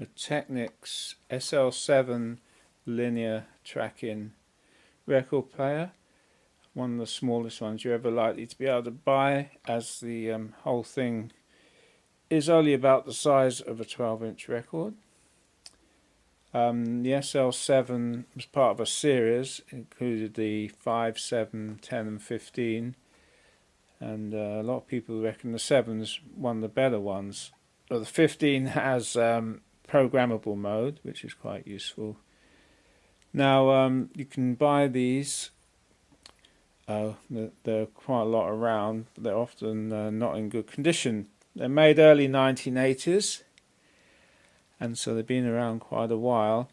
a Technics SL-7 Linear track-in record player, one of the smallest ones you're ever likely to be able to buy, as the whole thing is only about the size of a 12-inch record. The SL-7 was part of a series, included the 5, 7, 10 and 15, and a lot of people reckon the 7's one of the better ones. Well, the 15 has programmable mode, which is quite useful. Now you can buy these, there are quite a lot around, but they're often not in good condition. They're made early 1980s, and so they've been around quite a while,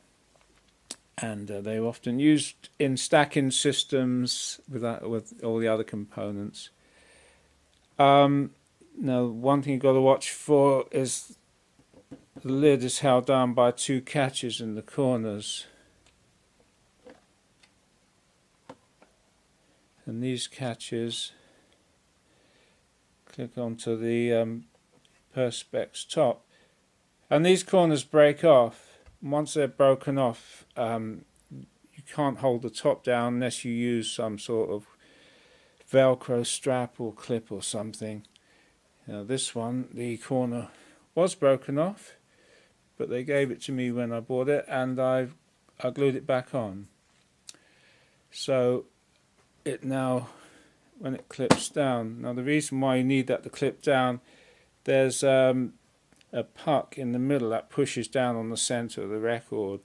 and they're often used in stacking systems with all the other components. Now, one thing you've got to watch for is the lid is held down by two catches in the corners, and these catches click onto the perspex top, and these corners break off. And once they're broken off, you can't hold the top down unless you use some sort of Velcro strap or clip or something. Now this one, the corner was broken off, but they gave it to me when I bought it, and I glued it back on. So it now, when it clips down, now the reason why you need that to clip down, there's a puck in the middle that pushes down on the center of the record.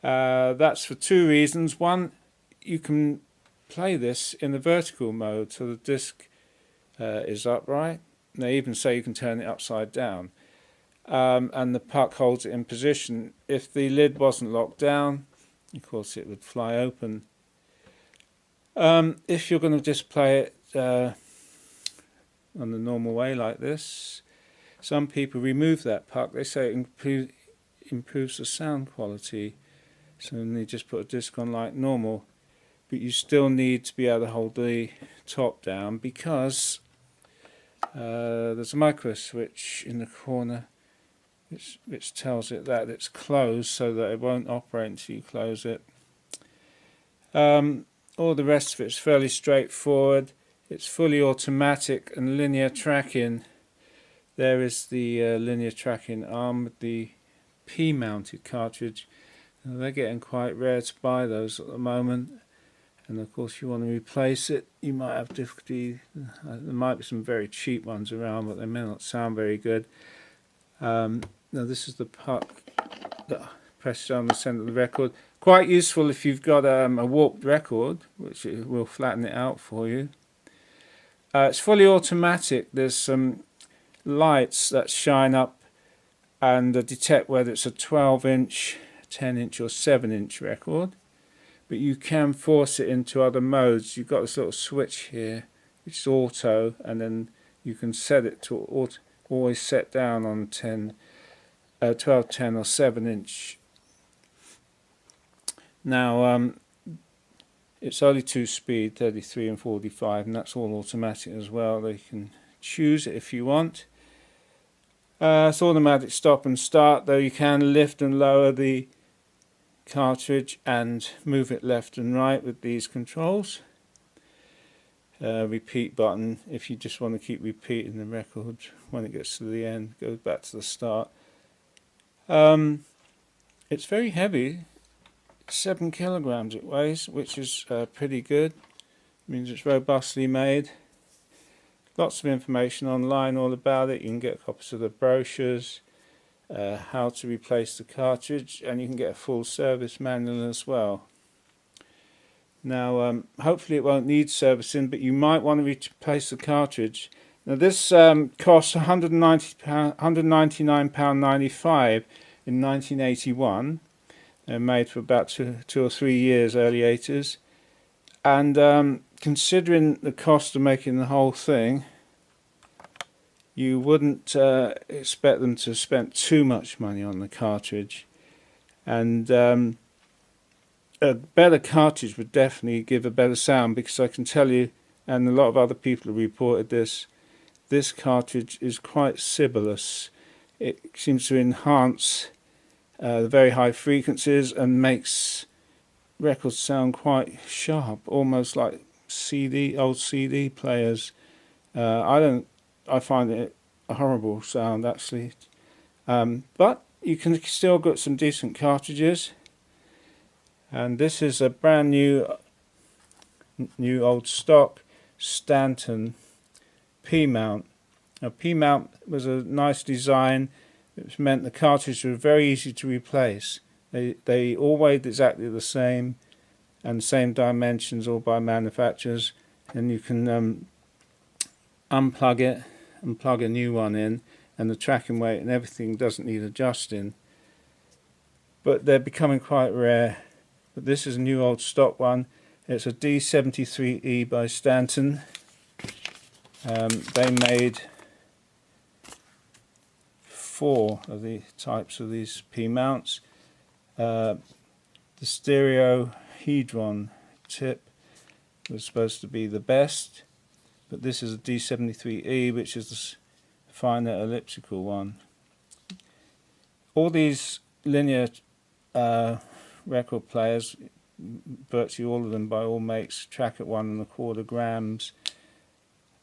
That's for two reasons. One, you can play this in the vertical mode, so the disc is upright. They even say you can turn it upside down, and the puck holds it in position. If the lid wasn't locked down, of course it would fly open. If you're going to just play it on the normal way like this, some people remove that puck. They say it improves the sound quality, so then they just put a disc on like normal. But you still need to be able to hold the top down, because there's a micro switch in the corner which tells it that it's closed, so that it won't operate until you close it. All the rest of it's fairly straightforward. It's fully automatic and linear tracking. There is the linear tracking arm with the P-mounted cartridge. Now, they're getting quite rare to buy those at the moment, and of course you want to replace it. You might have difficulty. There might be some very cheap ones around, but they may not sound very good. Now this is the puck that presses down the centre of the record. Quite useful if you've got a warped record, which it will flatten it out for you. It's fully automatic. There's some lights that shine up and detect whether it's a 12-inch, 10-inch or 7-inch record. But you can force it into other modes. You've got this little switch here, which is auto, and then you can set it to always set down on 12, 10 or 7-inch. Now it's only 2-speed, 33 and 45, and that's all automatic as well. You can choose it if you want. It's automatic stop and start, though you can lift and lower the cartridge and move it left and right with these controls. Repeat button if you just want to keep repeating the record. When it gets to the end, goes back to the start. It's very heavy. 7 kilograms it weighs, which is pretty good. It means it's robustly made. Lots of information online all about it. You can get copies of the brochures, how to replace the cartridge, and you can get a full service manual as well. Now hopefully it won't need servicing, but you might want to replace the cartridge. Now this costs £199.95 in 1981. They're made for about two or 3 years, early 80s. And considering the cost of making the whole thing, you wouldn't expect them to have spent too much money on the cartridge. And a better cartridge would definitely give a better sound, because I can tell you, and a lot of other people have reported this cartridge is quite sibilous. It seems to enhance the very high frequencies and makes records sound quite sharp, almost like old CD players. I find it a horrible sound actually, but you can still get some decent cartridges. And this is a brand new old stock Stanton P mount. Now P mount was a nice design. It meant the cartridges were very easy to replace. They all weighed exactly the same and same dimensions, all by manufacturers, and you can unplug it and plug a new one in, and the tracking weight and everything doesn't need adjusting. But they're becoming quite rare. But this is a new old stock one. It's a D73E by Stanton. They made 4 of the types of these P mounts. The stereohedron tip was supposed to be the best, but this is a D73E, which is the finer elliptical one. All these linear record players, virtually all of them by all makes, track at 1¼ grams,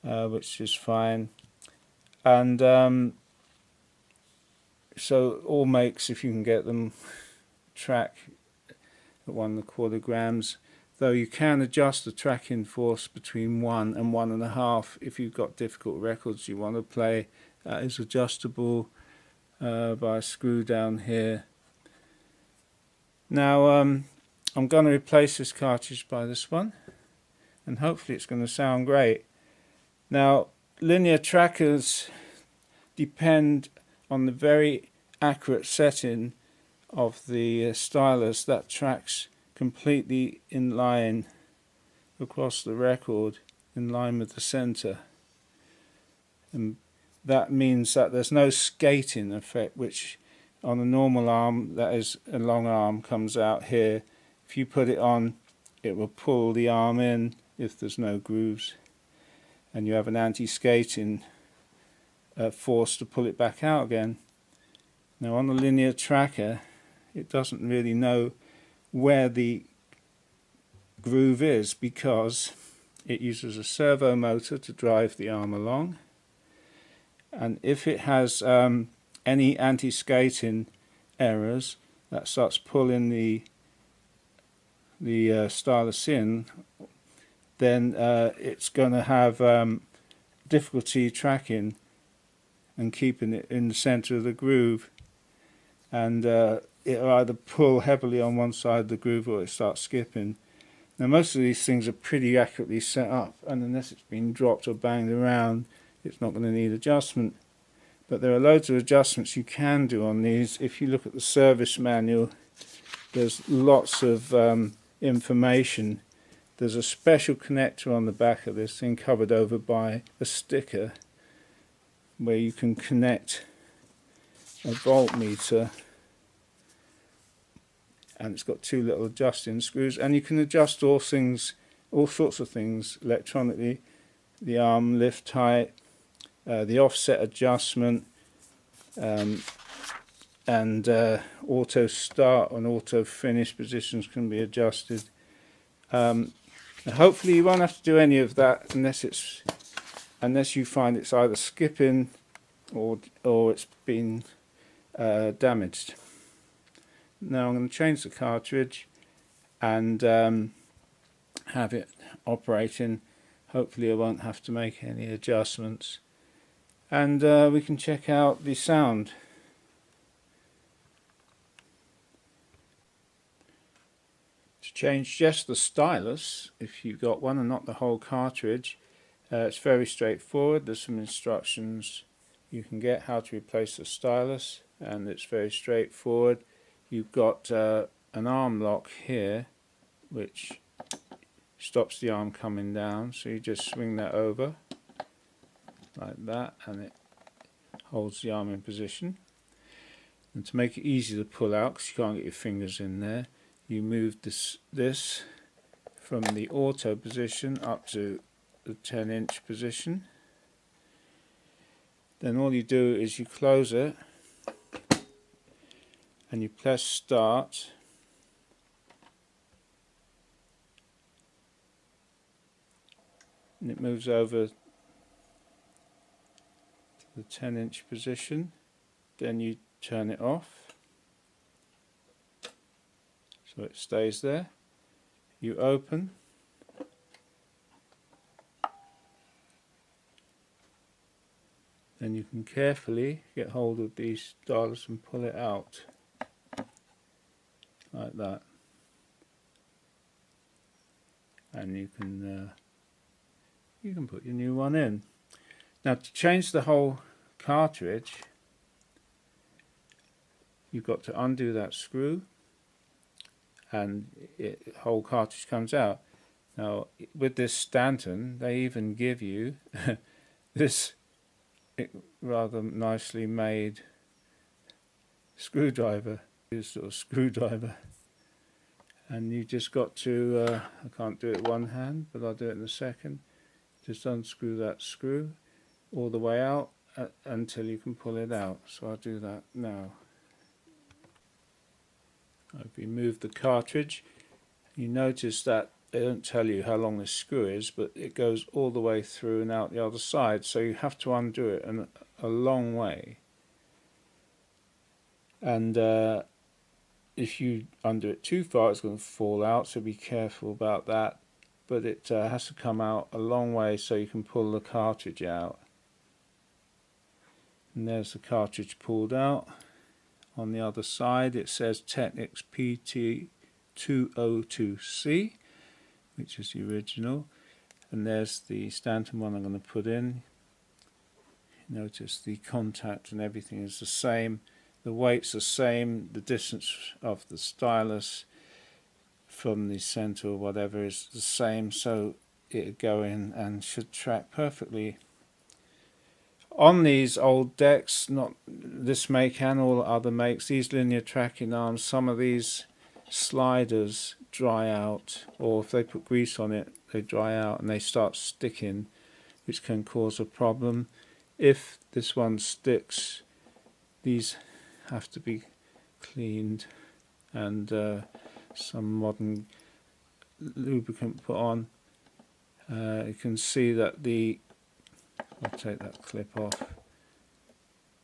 which is fine. And so all makes, if you can get them, track at 1¼ grams, though you can adjust the tracking force between 1 and 1½ if you've got difficult records you want to play. That is adjustable by a screw down here. Now I'm going to replace this cartridge by this one, and hopefully it's going to sound great. Now linear trackers depend on the very accurate setting of the stylus that tracks completely in line across the record, in line with the center, and that means that there's no skating effect, which on a normal arm, that is a long arm, comes out here. If you put it on, it will pull the arm in if there's no grooves, and you have an anti-skating force to pull it back out again. Now on the linear tracker, it doesn't really know where the groove is because it uses a servo motor to drive the arm along, and if it has any anti-skating errors, that starts pulling the stylus in, then it's going to have difficulty tracking and keeping it in the center of the groove, and it'll either pull heavily on one side of the groove or it starts skipping. Now most of these things are pretty accurately set up, and unless it's been dropped or banged around, it's not going to need adjustment. But there are loads of adjustments you can do on these. If you look at the service manual, there's lots of information. There's a special connector on the back of this thing covered over by a sticker where you can connect a voltmeter, and it's got 2 little adjusting screws, and you can adjust all sorts of things electronically: the arm lift height, the offset adjustment, and auto start and auto finish positions can be adjusted. Hopefully you won't have to do any of that unless you find it's either skipping or it's been damaged. Now I'm going to change the cartridge and have it operating. Hopefully I won't have to make any adjustments, and we can check out the sound. To change just the stylus, if you've got one and not the whole cartridge, it's very straightforward. There's some instructions you can get how to replace the stylus, and it's very straightforward. You've got an arm lock here which stops the arm coming down, so you just swing that over like that and it holds the arm in position. And to make it easy to pull out, because you can't get your fingers in there, you move this from the auto position up to the 10-inch position. Then all you do is you close it, and you press start, and it moves over to the 10-inch position. Then you turn it off so it stays there. You open, then you can carefully get hold of the stylus and pull it out like that, and you can put your new one in. Now, to change the whole cartridge, you've got to undo that screw, and the whole cartridge comes out. Now, with this Stanton, they even give you this rather nicely made screwdriver, this sort of screwdriver, and you just got to, I can't do it with one hand, but I'll do it in a second. Just unscrew that screw all the way out until you can pull it out. So I'll do that now. I've removed the cartridge. You notice that they don't tell you how long this screw is, but it goes all the way through and out the other side, so you have to undo it a long way. And if you undo it too far, it's going to fall out, so be careful about that. But it has to come out a long way so you can pull the cartridge out. And there's the cartridge pulled out. On the other side it says Technics PT202C, which is the original, and there's the Stanton one I'm going to put in. Notice the contact and everything is the same, the weight's the same, the distance of the stylus from the center or whatever is the same, so it'll go in and should track perfectly. On these old decks, not this make and all other makes, these linear tracking arms, some of these sliders dry out, or if they put grease on it they dry out and they start sticking, which can cause a problem. If this one sticks, these have to be cleaned and some modern lubricant put on. You can see that I'll take that clip off.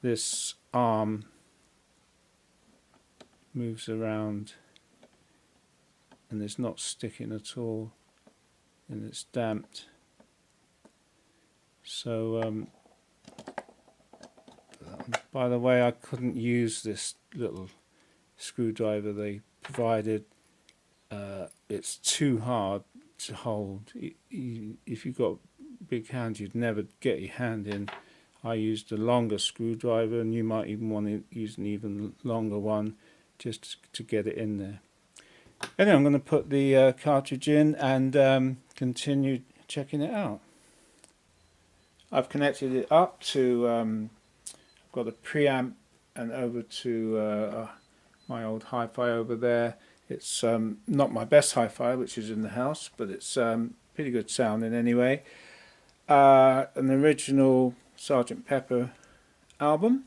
This arm moves around and it's not sticking at all, and it's damped. So by the way, I couldn't use this little screwdriver they provided. It's too hard to hold. If you've got big hands, you'd never get your hand in. I used a longer screwdriver, and you might even want to use an even longer one just to get it in there. Anyway, I'm going to put the cartridge in and continue checking it out. I've connected it up to, I've got a preamp and over to my old hi-fi over there. It's not my best hi-fi, which is in the house, but it's pretty good sounding anyway. An original Sgt. Pepper album,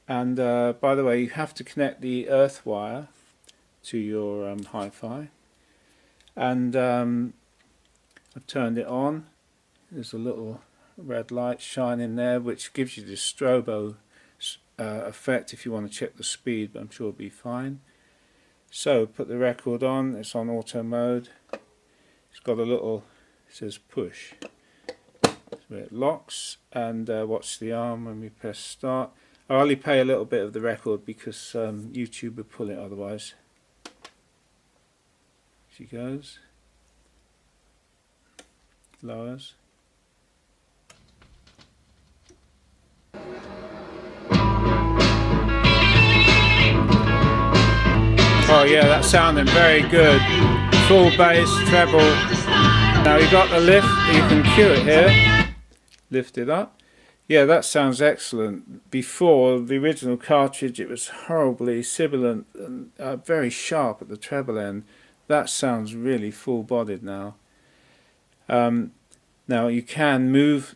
and by the way, you have to connect the earth wire to your hi-fi, and I've turned it on. There's a little red light shining there which gives you the strobo effect if you want to check the speed, but I'm sure it'll be fine. So put the record on, it's on auto mode. It's got a little, it says push, so it locks, and watch the arm when we press start. I'll only play a little bit of the record because YouTube would pull it otherwise. She goes, lowers. Oh yeah, that's sounding very good. Full bass, treble. Now you've got the lift, you can cue it here. Lift it up. Yeah, that sounds excellent. Before, the original cartridge, it was horribly sibilant and very sharp at the treble end. That sounds really full-bodied now. Now you can move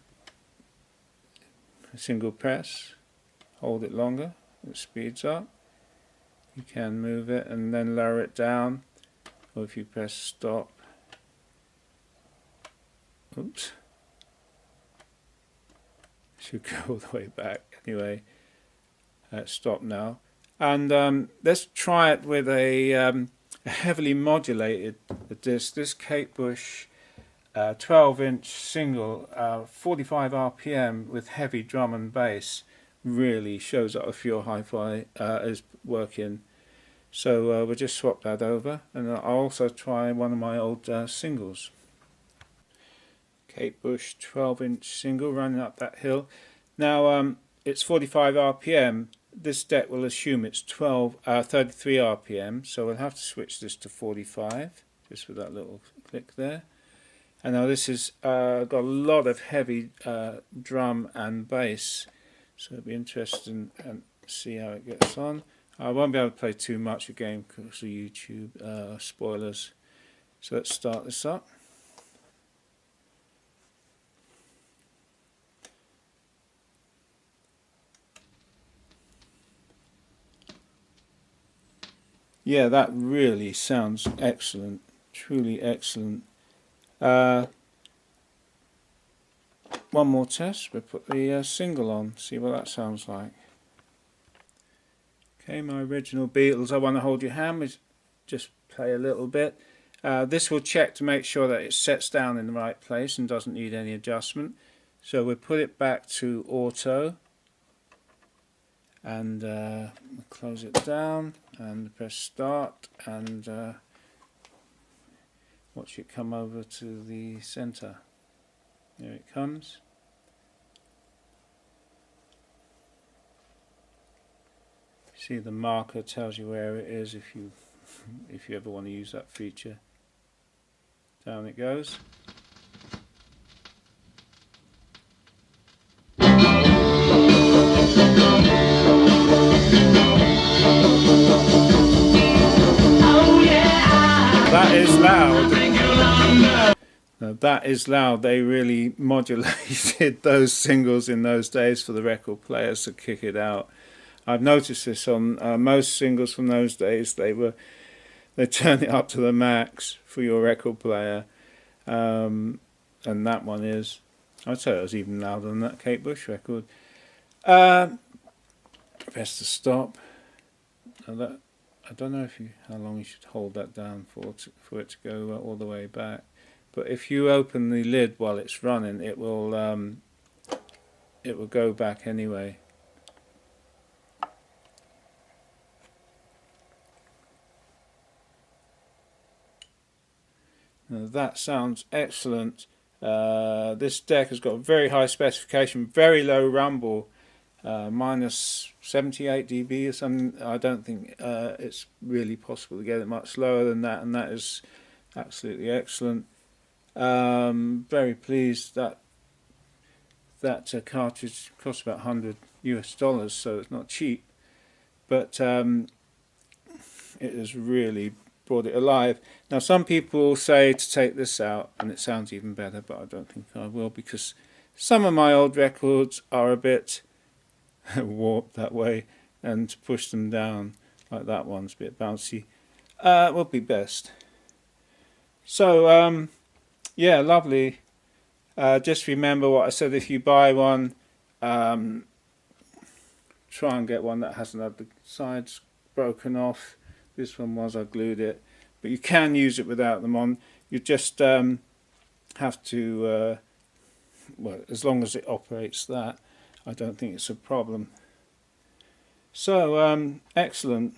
a single press, hold it longer, it speeds up. you can move it and then lower it down, or if you press stop, oops, should go all the way back. Anyway, stop now. And let's try it with a heavily modulated disc. This Kate Bush 12-inch single, 45 RPM with heavy drum and bass, really shows up if your hi-fi is working. So we'll just swap that over, and I'll also try one of my old singles. Kate Bush 12-inch single running up that hill. Now it's 45 RPM. This deck will assume it's 33 RPM, so we'll have to switch this to 45, just with that little click there. And now this has got a lot of heavy drum and bass, so it'll be interesting and see how it gets on. I won't be able to play too much again because of YouTube spoilers. So let's start this up. Yeah, that really sounds excellent, truly excellent. One more test. We'll put the single on, see what that sounds like. Okay, my original Beatles, I Want to Hold Your Hand, we just play a little bit. This will check to make sure that it sets down in the right place and doesn't need any adjustment. So we'll put it back to auto, and we'll close it down and press start, and watch it come over to the center. There it comes. See, the marker tells you where it is if you ever want to use that feature. Down it goes. That is loud. Now that is loud. They really modulated those singles in those days for the record players to kick it out. I've noticed this on most singles from those days. They turned it up to the max for your record player, and that one is, I'd say it was even louder than that Kate Bush record. Press to stop. Now that, I don't know how long you should hold that down for it to go all the way back. But if you open the lid while it's running, it will go back anyway. Now that sounds excellent. This deck has got a very high specification, very low rumble. Minus 78 dB or something. I don't think it's really possible to get it much lower than that, and that is absolutely excellent. Very pleased that cartridge costs about $100 US, so it's not cheap, but it has really brought it alive. Now some people say to take this out, and it sounds even better, but I don't think I will, because some of my old records are a bit warped that way, and to push them down like that one's a bit bouncy will be best. So yeah, lovely. Just remember what I said, if you buy one, try and get one that hasn't had the sides broken off. This one was, I glued it, but you can use it without them on. You just have to well, as long as it operates that, I don't think it's a problem. So excellent.